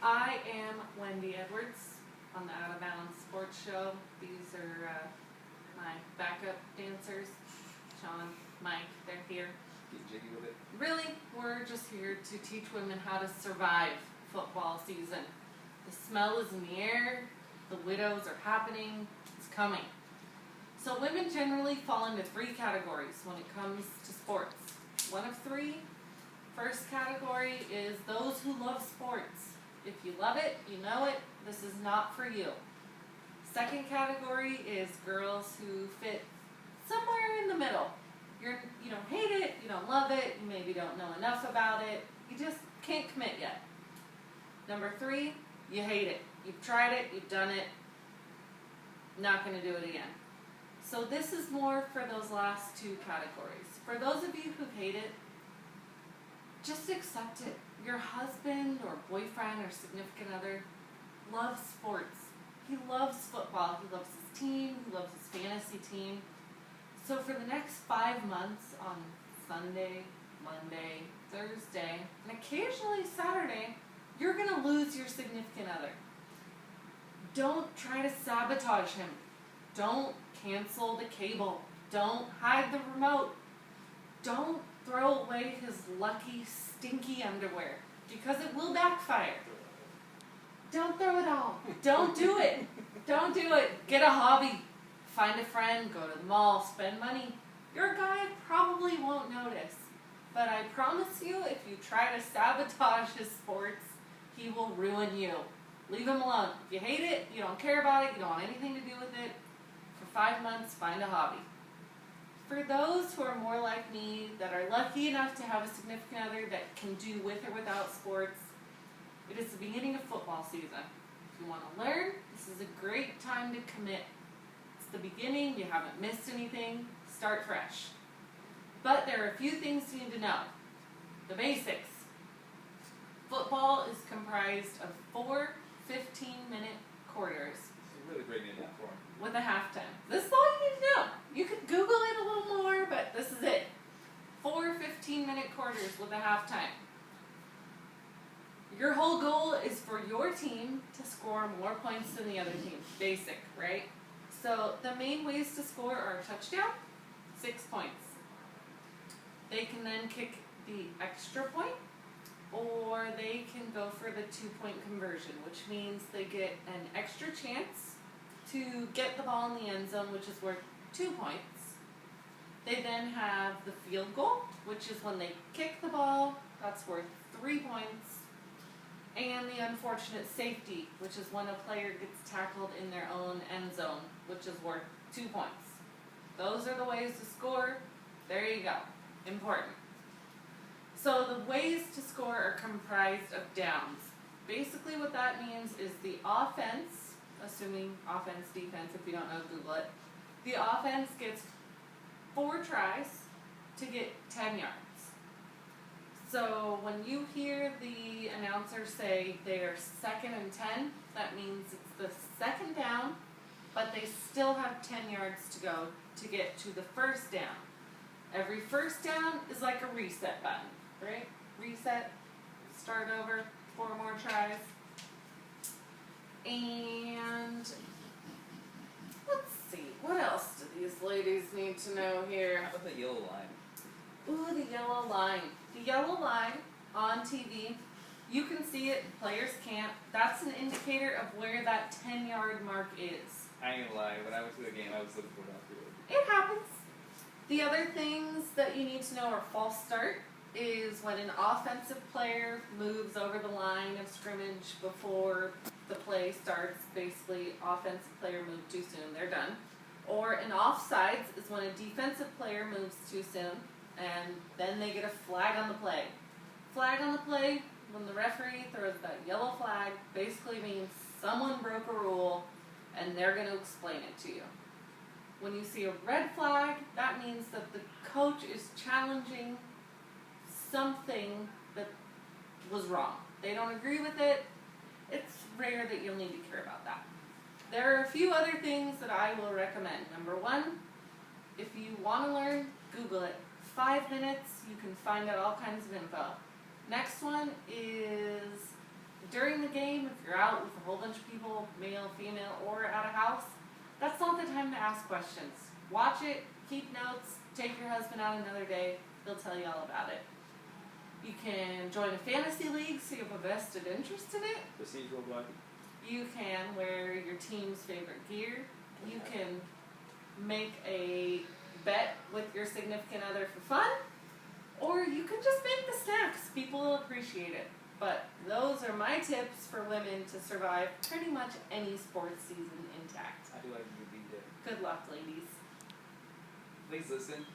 I am Wendy Edwards on the Out of Bounds Sports Show. These are my backup dancers, Sean, Mike, they're here. Get jiggy with it. Really, we're just here to teach women how to survive football season. The smell is in the air, the widows are happening, it's coming. So women generally fall into three categories when it comes to sports. One of three. First category is those who love sports. If you love it, you know it, this is not for you. Second category is girls who fit somewhere in the middle. You don't hate it, you don't love it, you maybe don't know enough about it, you just can't commit yet. Number three, you hate it. You've tried it, you've done it, not going to do it again. So this is more for those last two categories. For those of you who hate it, just accept it. Your husband or boyfriend or significant other loves sports. He loves football. He loves his team. He loves his fantasy team. So for the next 5 months on Sunday, Monday, Thursday, and occasionally Saturday, you're going to lose your significant other. Don't try to sabotage him. Don't cancel the cable. Don't hide the remote. Don't throw away his lucky, stinky underwear, because it will backfire. Don't throw it all. Don't do it. Don't do it. Get a hobby. Find a friend. Go to the mall. Spend money. Your guy probably won't notice. But I promise you, if you try to sabotage his sports, he will ruin you. Leave him alone. If you hate it, you don't care about it, you don't want anything to do with it, for 5 months, find a hobby. For those who are more like me, that are lucky enough to have a significant other that can do with or without sports, it is the beginning of football season. If you want to learn, this is a great time to commit. It's the beginning, you haven't missed anything, start fresh. But there are a few things you need to know. The basics. Football is comprised of 4 15-minute quarters. It's a really great name for him. With a halftime. This is all you need to know. You could Google it a little more, but this is it. 4 15-minute quarters with a halftime. Your whole goal is for your team to score more points than the other team. Basic, right? So the main ways to score are a touchdown, 6 points. They can then kick the extra point, or they can go for the 2-point conversion, which means they get an extra chance to get the ball in the end zone, which is worth 2 points. They then have the field goal, which is when they kick the ball, that's worth 3 points. And the unfortunate safety, which is when a player gets tackled in their own end zone, which is worth 2 points. Those are the ways to score. There you go. Important. So the ways to score are comprised of downs. Basically what that means is the offense, assuming offense, defense, if you don't know, Google it. The offense gets 4 tries to get 10 yards. So when you hear the announcer say they are 2nd and 10, that means it's the second down, but they still have 10 yards to go to get to the first down. Every first down is like a reset button, right? Reset, start over, 4 more tries. And let's see, what else do these ladies need to know here? How about the yellow line? Ooh, the yellow line. The yellow line on TV, you can see it, players can't. That's an indicator of where that 10-yard mark is. I ain't gonna lie, when I went to the game, I was looking for it afterward. It happens. The other things that you need to know are false start is when an offensive player moves over the line of scrimmage before the play starts. Basically, offensive player moved too soon, they're done. Or an offsides is when a defensive player moves too soon, and then they get a flag on the play. Flag on the play, when the referee throws that yellow flag, basically means someone broke a rule, and they're going to explain it to you. When you see a red flag, that means that the coach is challenging something that was wrong. They don't agree with it. It's rare that you'll need to care about that. There are a few other things that I will recommend. Number 1, if you want to learn, Google it. 5 minutes, you can find out all kinds of info. Next one is during the game, if you're out with a whole bunch of people, male, female, or at a house, that's not the time to ask questions. Watch it, keep notes, take your husband out another day, he'll tell you all about it. You can join a fantasy league so you have a vested interest in it. Procedural block. You can wear your team's favorite gear. You can make a bet with your significant other for fun. Or you can just make the snacks. People will appreciate it. But those are my tips for women to survive pretty much any sports season intact. I feel like you beat it. Good luck, ladies. Please listen.